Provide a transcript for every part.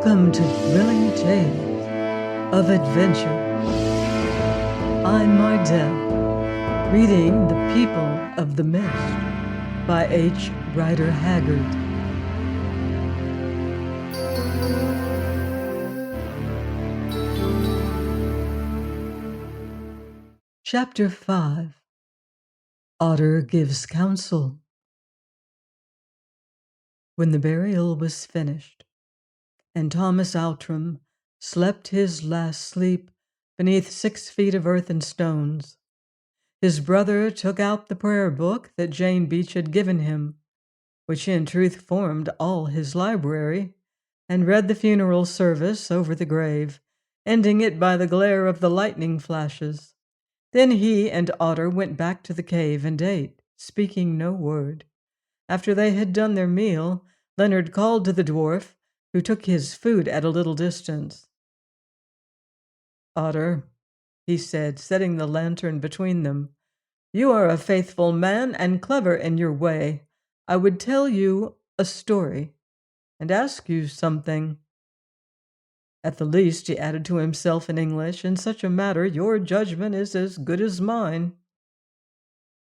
Welcome to Thrilling Tales of Adventure. I'm Mardell, reading The People of the Mist by H. Rider Haggard. Chapter 5. Otter Gives Counsel. When the burial was finished, and Thomas Outram slept his last sleep beneath 6 feet of earth and stones, his brother took out the prayer book that Jane Beach had given him, which in truth formed all his library, and read the funeral service over the grave, ending it by the glare of the lightning flashes. Then he and Otter went back to the cave and ate, speaking no word. After they had done their meal, Leonard called to the dwarf, who took his food at a little distance. "Otter," he said, setting the lantern between them, "you are a faithful man and clever in your way. I would tell you a story and ask you something. At the least," he added to himself in English, "in such a matter your judgment is as good as mine."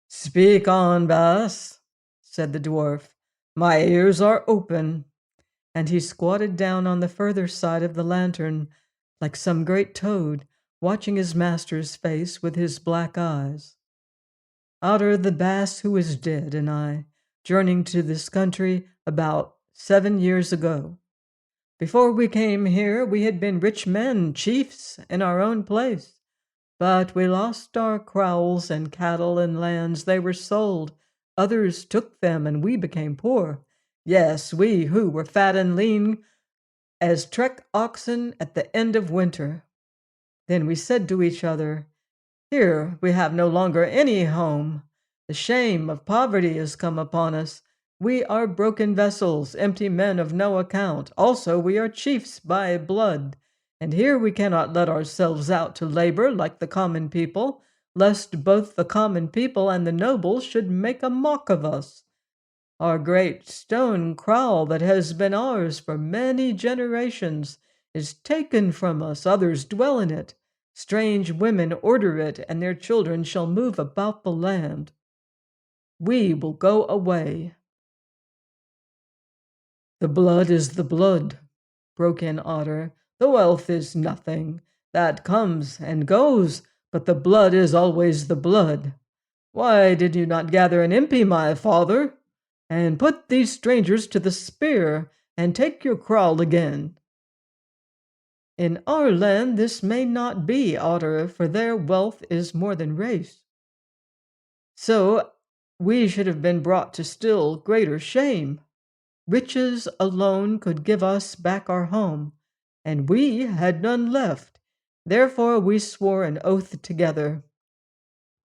"Speak on, Baas," said the dwarf. "My ears are open." And he squatted down on the further side of the lantern, like some great toad, watching his master's face with his black eyes. "Otter the Bass who is dead and I, journeying to this country about 7 years ago. Before we came here, we had been rich men, chiefs, in our own place. But we lost our kraals and cattle and lands. They were sold. Others took them, and we became poor. Yes, we who were fat and lean as trek oxen at the end of winter. Then we said to each other, 'Here we have no longer any home. The shame of poverty has come upon us. We are broken vessels, empty men of no account. Also we are chiefs by blood, and here we cannot let ourselves out to labor like the common people, lest both the common people and the nobles should make a mock of us. Our great stone kraal that has been ours for many generations is taken from us. Others dwell in it. Strange women order it, and their children shall move about the land. We will go away.'" "The blood is the blood," broke in Otter. "The wealth is nothing. That comes and goes, but the blood is always the blood. Why did you not gather an impi, my father, and put these strangers to the spear, and take your kraal again?" "In our land this may not be, Otter, for their wealth is more than race. So we should have been brought to still greater shame. Riches alone could give us back our home, and we had none left. Therefore we swore an oath together,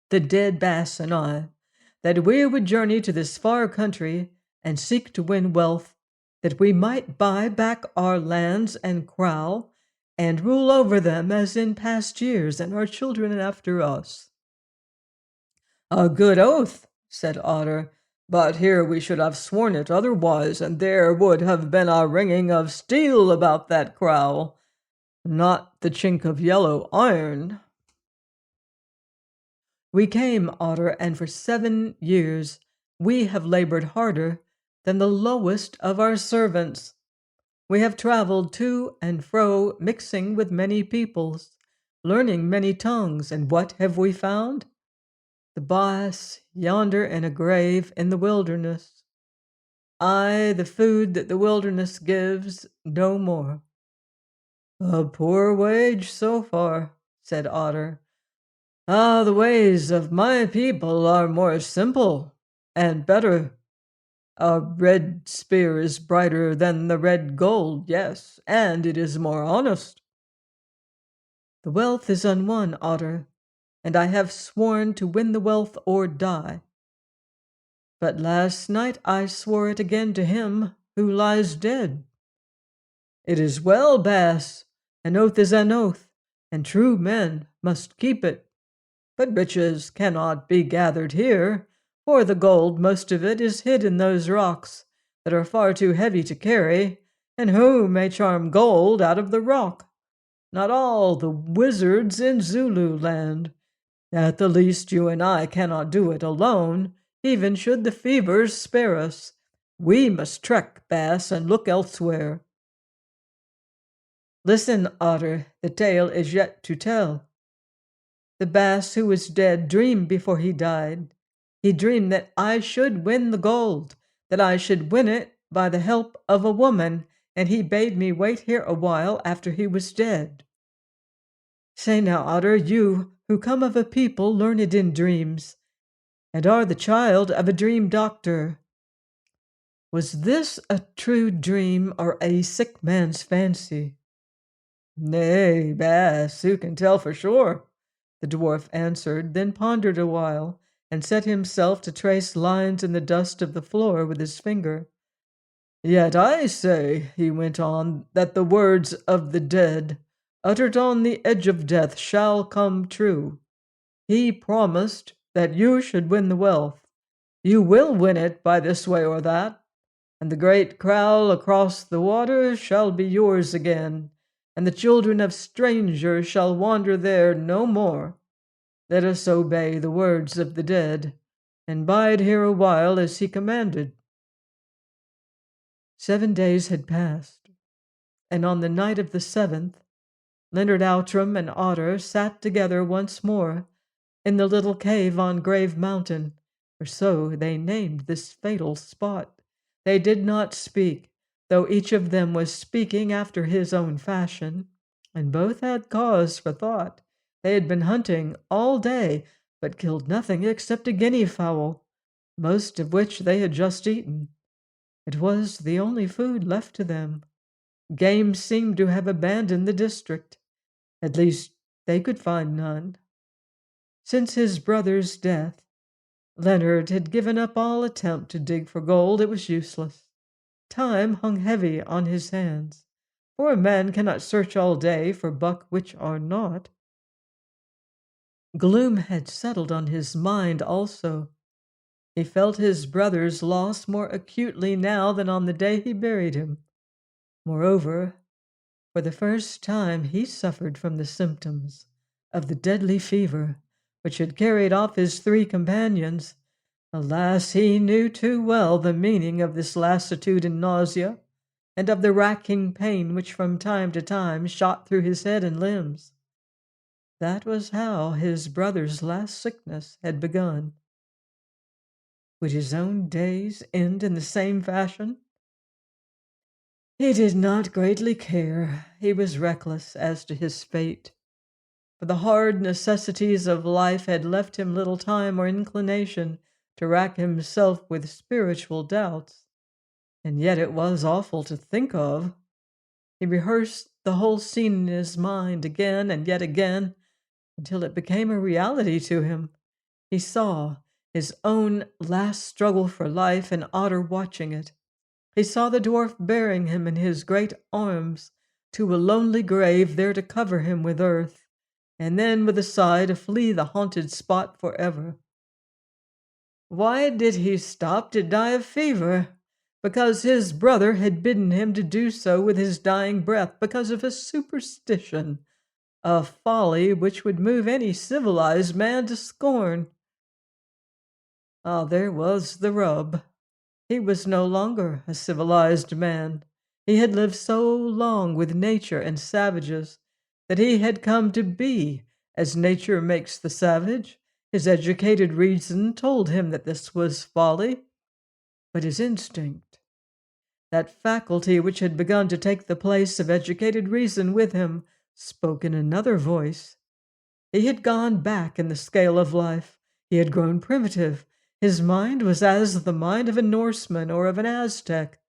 the dead Bass and I, that we would journey to this far country and seek to win wealth, that we might buy back our lands and kraal, and rule over them as in past years, and our children after us." "A good oath," said Otter, "but here we should have sworn it otherwise, and there would have been a ringing of steel about that kraal, not the chink of yellow iron." "We came, Otter, and for 7 years we have labored harder than the lowest of our servants. We have traveled to and fro, mixing with many peoples, learning many tongues, and what have we found? The Baas yonder in a grave in the wilderness. Aye, the food that the wilderness gives, no more." "A poor wage so far," said Otter. "Ah, the ways of my people are more simple and better. A red spear is brighter than the red gold, yes, and it is more honest." "The wealth is unwon, Otter, and I have sworn to win the wealth or die. But last night I swore it again to him who lies dead." "It is well, Baas. An oath is an oath, and true men must keep it. But riches cannot be gathered here, for the gold, most of it, is hid in those rocks that are far too heavy to carry, And who may charm gold out of the rock? Not all the wizards in Zululand. At the least, you and I cannot do it alone, even should the fevers spare us. We must trek, Bass, and look elsewhere. Listen, Otter, the tale is yet to tell. The Bass who was dead dreamed before he died. He dreamed that I should win the gold, that I should win it by the help of a woman, and he bade me wait here a while after he was dead. Say now, Otter, you who come of a people learned in dreams, and are the child of a dream doctor, was this a true dream or a sick man's fancy? Nay, Bass, who can tell for sure? The dwarf answered, then pondered a while, and set himself to trace lines in the dust of the floor with his finger. Yet I say, he went on, that the words of the dead, uttered on the edge of death, shall come true. He promised that you should win the wealth. You will win it by this way or that, and the great kraal across the water shall be yours again, and the children of strangers shall wander there no more. Let us obey the words of the dead, and bide here a while as he commanded. 7 days had passed, and on the night of the 7th, Leonard Outram and Otter sat together once more in the little cave on Grave Mountain, for so they named this fatal spot. They did not speak, though each of them was speaking after his own fashion, and both had cause for thought. They had been hunting all day, but killed nothing except a guinea fowl, most of which they had just eaten. It was the only food left to them. Game seemed to have abandoned the district. At least they could find none. Since his brother's death, Leonard had given up all attempt to dig for gold. It was useless. Time hung heavy on his hands, for a man cannot search all day for buck which are not. Gloom had settled on his mind also. He felt his brother's loss more acutely now than on the day he buried him. Moreover, for the first time he suffered from the symptoms of the deadly fever which had carried off his 3 companions. Alas, he knew too well the meaning of this lassitude and nausea, and of the racking pain which from time to time shot through his head and limbs. That was how his brother's last sickness had begun. Would his own days end in the same fashion? He did not greatly care. He was reckless as to his fate, for the hard necessities of life had left him little time or inclination to rack himself with spiritual doubts. And yet it was awful to think of. He rehearsed the whole scene in his mind again and yet again, until it became a reality to him. He saw his own last struggle for life and Otter watching it. He saw the dwarf bearing him in his great arms to a lonely grave there to cover him with earth, and then with a sigh to flee the haunted spot forever. Why did he stop to die of fever? Because his brother had bidden him to do so with his dying breath, because of a superstition, a folly which would move any civilized man to scorn. Ah, there was the rub. He was no longer a civilized man. He had lived so long with nature and savages that he had come to be as nature makes the savage. His educated reason told him that this was folly, but his instinct, that faculty which had begun to take the place of educated reason with him, spoke in another voice. He had gone back in the scale of life. He had grown primitive. His mind was as the mind of a Norseman or of an Aztec.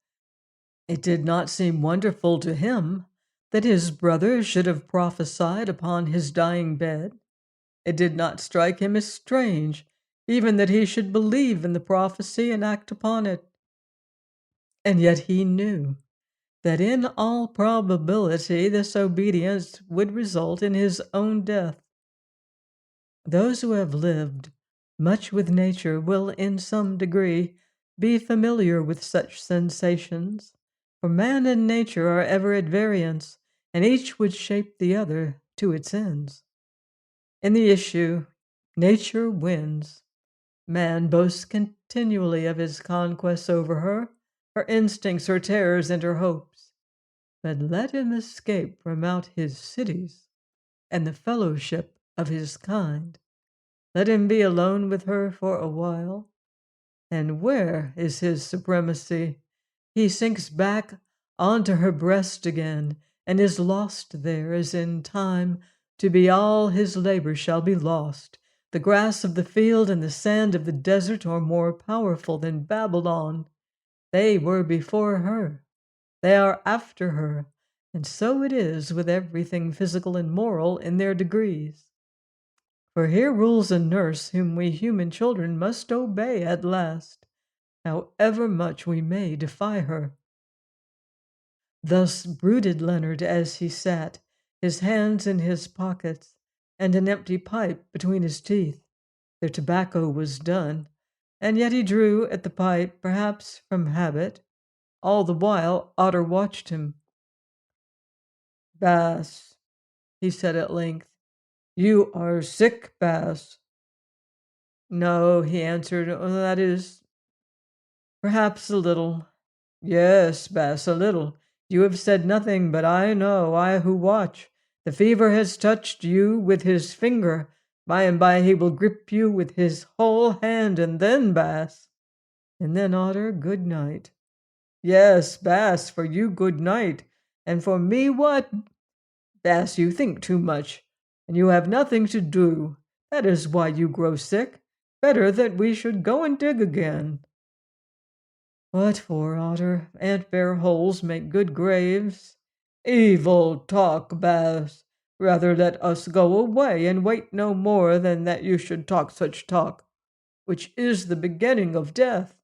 It did not seem wonderful to him that his brother should have prophesied upon his dying bed. It did not strike him as strange, even that he should believe in the prophecy and act upon it. And yet he knew that in all probability this obedience would result in his own death. Those who have lived much with nature will in some degree be familiar with such sensations, For man and nature are ever at variance, and each would shape the other to its ends. In the issue, nature wins. Man boasts continually of his conquests over her, her instincts, her terrors, and her hopes. But let him escape from out his cities and the fellowship of his kind. Let him be alone with her for a while. And where is his supremacy? He sinks back onto her breast again, and is lost there, as in time to be all his labor shall be lost. The grass of the field and the sand of the desert are more powerful than Babylon. They were before her. They are after her. And so it is with everything physical and moral in their degrees. For here rules a nurse whom we human children must obey at last, however much we may defy her. Thus brooded Leonard as he sat, his hands in his pockets, and an empty pipe between his teeth. Their tobacco was done, and yet he drew at the pipe, perhaps from habit. All the while Otter watched him. "Bass," he said at length, "you are sick, Bass." "No," he answered, "that is, perhaps a little." "Yes, Bass, a little. You have said nothing, but I know, I who watch. The fever has touched you with his finger. By and by he will grip you with his whole hand, and then, Bass." "And then, Otter, good night." "Yes, Bass, for you good night. And for me what? Bass, you think too much, and you have nothing to do. That is why you grow sick. Better that we should go and dig again." "What for, Otter? Ant bear holes make good graves." "Evil talk, Bass. Rather let us go away and wait no more than that you should talk such talk, which is the beginning of death."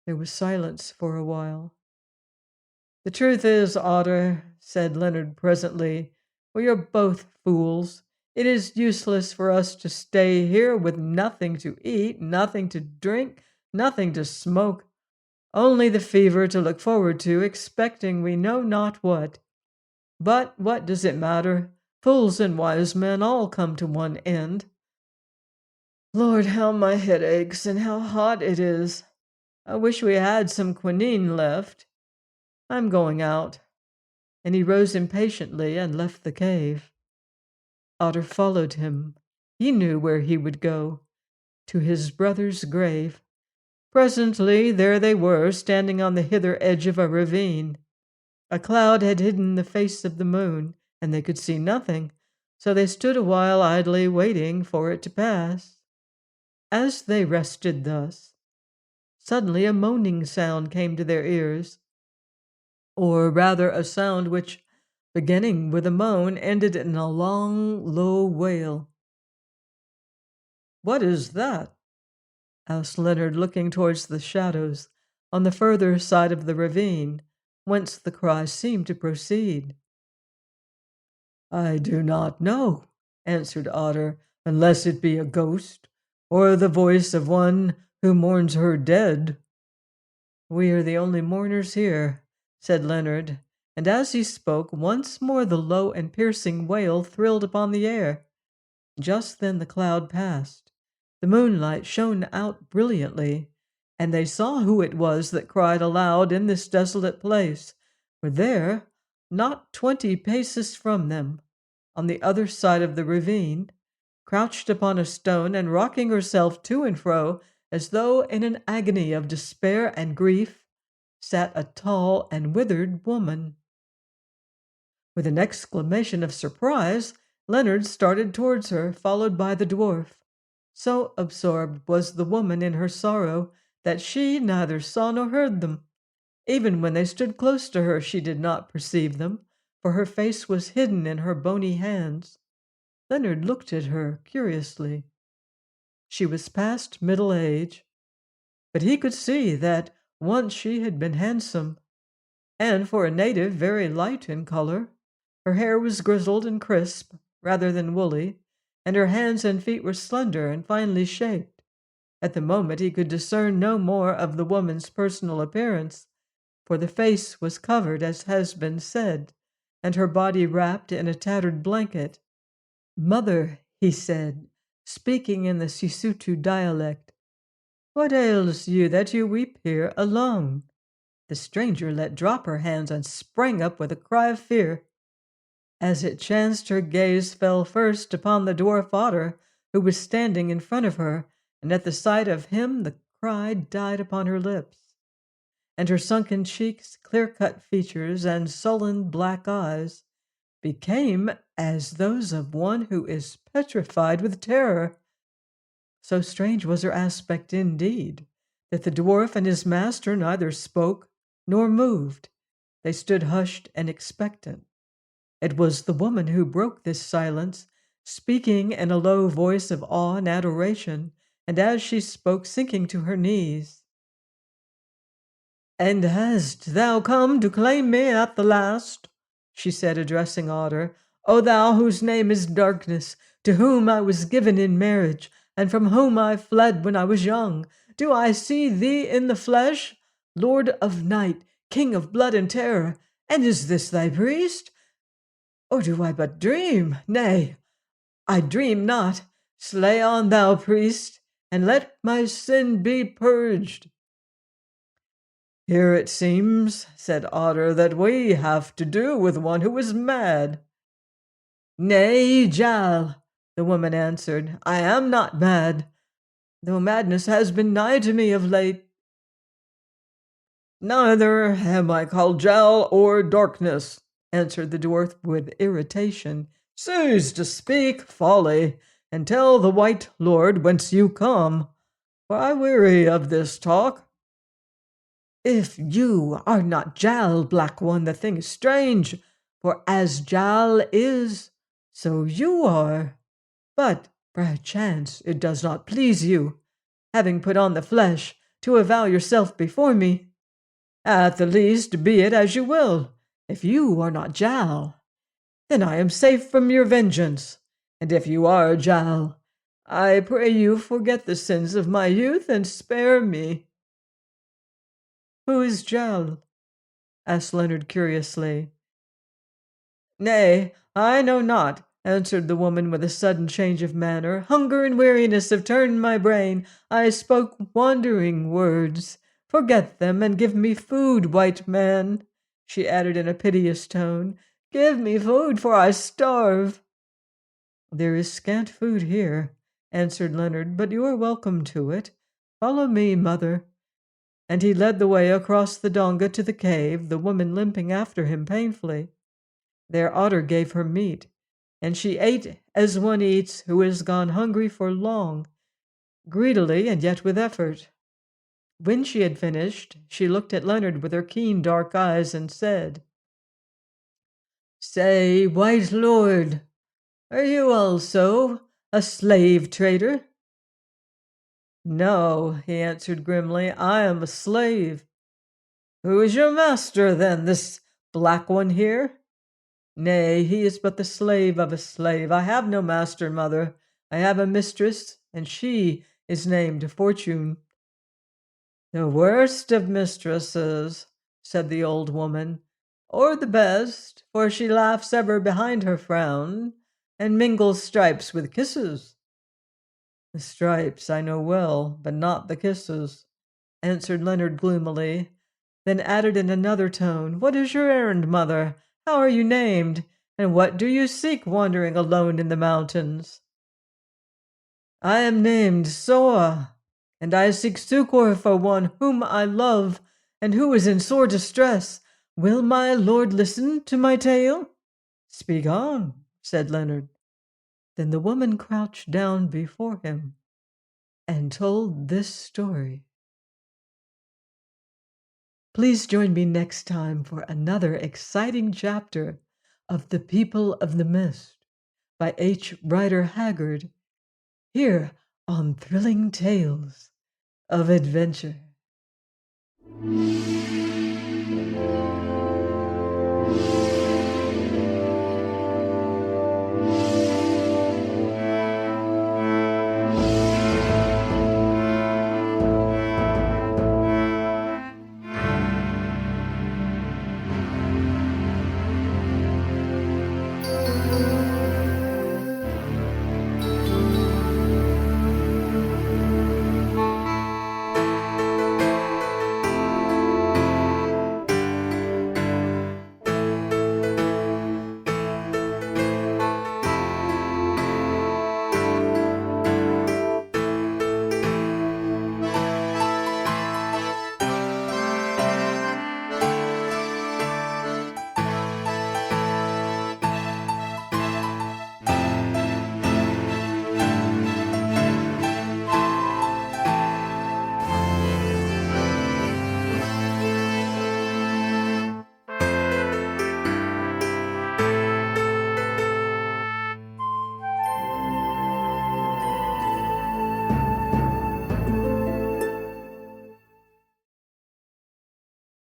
There was silence for a while. "The truth is, Otter," said Leonard presently, "we are both fools. It is useless for us to stay here with nothing to eat, nothing to drink, nothing to smoke, only the fever to look forward to, expecting we know not what. But what does it matter? Fools and wise men all come to one end. Lord, how my head aches, and how hot it is. I wish we had some quinine left. I'm going out." And he rose impatiently and left the cave. Otter followed him. He knew where he would go, to his brother's grave. Presently there they were, standing on the hither edge of a ravine. A cloud had hidden the face of the moon, and they could see nothing, so they stood a while idly waiting for it to pass. As they rested thus, suddenly a moaning sound came to their ears, or rather a sound which, beginning with a moan, ended in a long, low wail. "What is that?" asked Leonard, looking towards the shadows on the further side of the ravine, whence the cry seemed to proceed. "I do not know," answered Otter, "unless it be a ghost, or the voice of one who mourns her dead." "We are the only mourners here," said Leonard, and as he spoke, once more the low and piercing wail thrilled upon the air. Just then the cloud passed. The moonlight shone out brilliantly, and they saw who it was that cried aloud in this desolate place, for there, not 20 paces from them, on the other side of the ravine, crouched upon a stone and rocking herself to and fro as though in an agony of despair and grief, sat a tall and withered woman. With an exclamation of surprise, Leonard started towards her, followed by the dwarf. So absorbed was the woman in her sorrow that she neither saw nor heard them. Even when they stood close to her, she did not perceive them, for her face was hidden in her bony hands. Leonard looked at her curiously. She was past middle age, but he could see that once she had been handsome, and for a native very light in color. Her hair was grizzled and crisp, rather than woolly, and her hands and feet were slender and finely shaped. At the moment he could discern no more of the woman's personal appearance, for the face was covered, as has been said, and her body wrapped in a tattered blanket. "Mother," he said, speaking in the Sisutu dialect, "what ails you that you weep here alone?" The stranger let drop her hands and sprang up with a cry of fear. As it chanced, her gaze fell first upon the dwarf Otter, who was standing in front of her, and at the sight of him the cry died upon her lips, and her sunken cheeks, clear-cut features, and sullen black eyes became as those of one who is petrified with terror. So strange was her aspect indeed, that the dwarf and his master neither spoke nor moved. They stood hushed and expectant. It was the woman who broke this silence, speaking in a low voice of awe and adoration, and as she spoke, sinking to her knees. "And hast thou come to claim me at the last?" she said, addressing Otter. "O thou whose name is Darkness, to whom I was given in marriage, and from whom I fled when I was young, do I see thee in the flesh? Lord of night, king of blood and terror, and is this thy priest? Or do I but dream? Nay, I dream not. Slay on, thou priest, and let my sin be purged." "Here it seems," said Otter, "that we have to do with one who is mad." "Nay, Jal," the woman answered, "I am not mad, though madness has been nigh to me of late." "Neither am I called Jal or Darkness," answered the dwarf with irritation. "Cease to speak folly, and tell the White Lord whence you come, for I weary of this talk." "If you are not Jal, Black One, the thing is strange, for as Jal is, so you are. But perchance it does not please you, having put on the flesh, to avow yourself before me. At the least, be it as you will. If you are not Jal, then I am safe from your vengeance. And if you are Jal, I pray you forget the sins of my youth and spare me." "Who is Jal?" asked Leonard curiously. "Nay, I know not," answered the woman with a sudden change of manner. "Hunger and weariness have turned my brain. I spoke wandering words. Forget them and give me food, white man," she added in a piteous tone. "Give me food, for I starve." "There is scant food here," answered Leonard, "but you are welcome to it. Follow me, mother." And he led the way across the donga to the cave, the woman limping after him painfully. There Otter gave her meat, and she ate as one eats who has gone hungry for long, greedily and yet with effort. When she had finished, she looked at Leonard with her keen dark eyes and said, "Say, White Lord, are you also a slave trader?" "No," he answered grimly, "I am a slave." "Who is your master, then, this Black One here?" "Nay, he is but the slave of a slave. I have no master, mother. I have a mistress, and she is named Fortune." "The worst of mistresses," said the old woman, "or the best, for she laughs ever behind her frown, and mingles stripes with kisses." "The stripes I know well, but not the kisses," answered Leonard gloomily, then added in another tone, "What is your errand, mother? How are you named? And what do you seek wandering alone in the mountains?" "I am named Soa, and I seek succor for one whom I love and who is in sore distress. Will my lord listen to my tale?" "Speak on," said Leonard. Then the woman crouched down before him and told this story. Please join me next time for another exciting chapter of The People of the Mist by H. Rider Haggard, here on Thrilling Tales of Adventure.